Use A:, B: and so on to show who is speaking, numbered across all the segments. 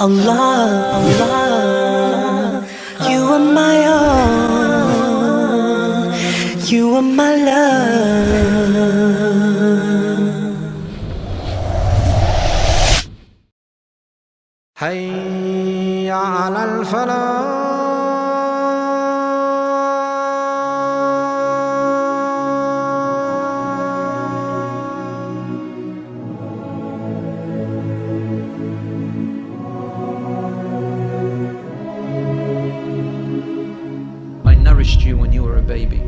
A: Allah, Allah, you are my all, you are my love.
B: حي على الفلاح.
C: I nourished you when you were a baby,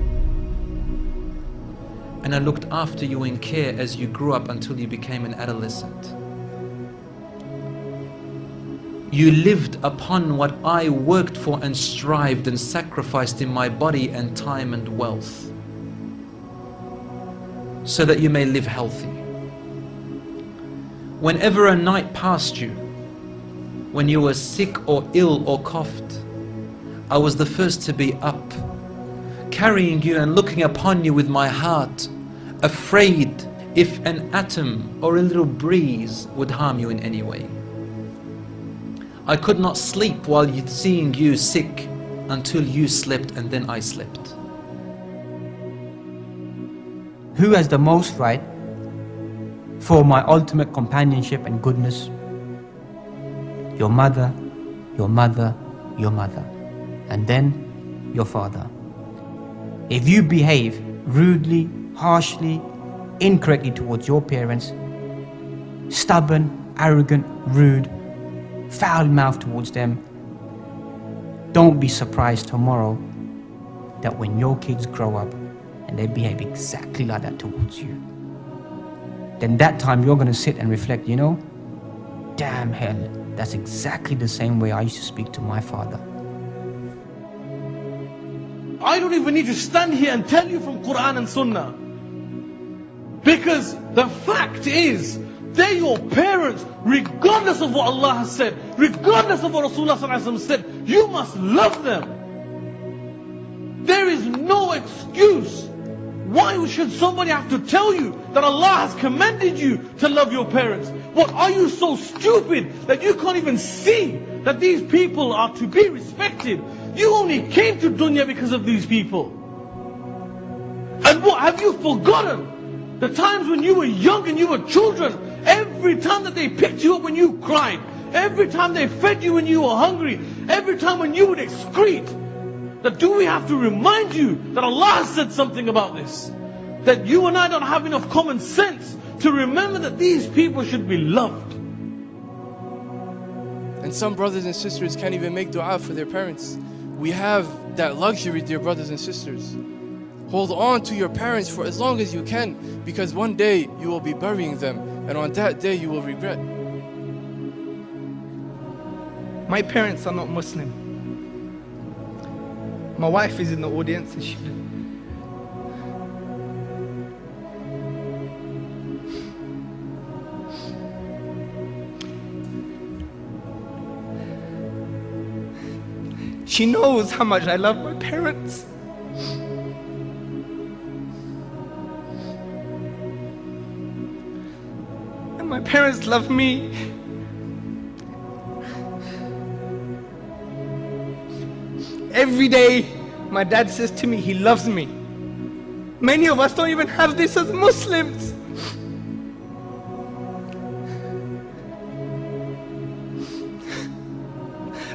C: and I looked after you in care as you grew up until you became an adolescent. You lived upon what I worked for and strived and sacrificed in my body and time and wealth, so that you may live healthy. Whenever a night passed you, when you were sick or ill or coughed, I was the first to be up, carrying you and looking upon you with my heart, afraid if an atom or a little breeze would harm you in any way. I could not sleep while seeing you sick until you slept, and then I slept.
D: Who has the most right for my ultimate companionship and goodness? Your mother, your mother, your mother, and then your father. If you behave rudely, harshly, incorrectly towards your parents, stubborn, arrogant, rude, foul-mouthed towards them, don't be surprised tomorrow that when your kids grow up and they behave exactly like that towards you, then that time you're going to sit and reflect, you know, damn hell, that's exactly the same way I used to speak to my father.
E: I don't even need to stand here and tell you from Quran and Sunnah, because the fact is, they're your parents, regardless of what Allah has said, regardless of what Rasulullah said. You must love them. There is no excuse. Why should somebody have to tell you that Allah has commanded you to love your parents? What, are you so stupid that you can't even see that these people are to be respected? You only came to dunya because of these people. And what, have you forgotten the times when you were young and you were children? Every time that they picked you up when you cried, every time they fed you when you were hungry, every time when you would excrete, that do we have to remind you that Allah has said something about this? That you and I don't have enough common sense to remember that these people should be loved.
F: And some brothers and sisters can't even make dua for their parents. We have that luxury, dear brothers and sisters. Hold on to your parents for as long as you can, because one day you will be burying them, and on that day you will regret.
G: My parents are not Muslim. My wife is in the audience and she knows how much I love my parents. And my parents love me. Every day, my dad says to me, he loves me. Many of us don't even have this as Muslims.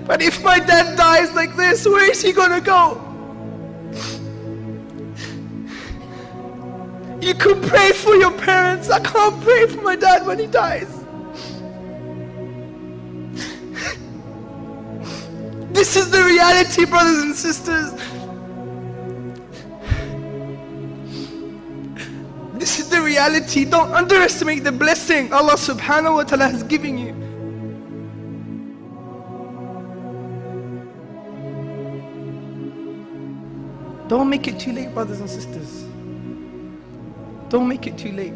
G: But if my dad dies like this, where is he gonna go? You can pray for your parents. I can't pray for my dad when he dies. This is the reality, brothers and sisters. This is the reality. Don't underestimate the blessing Allah subhanahu wa ta'ala has given you. Don't make it too late, brothers and sisters. Don't make it too late.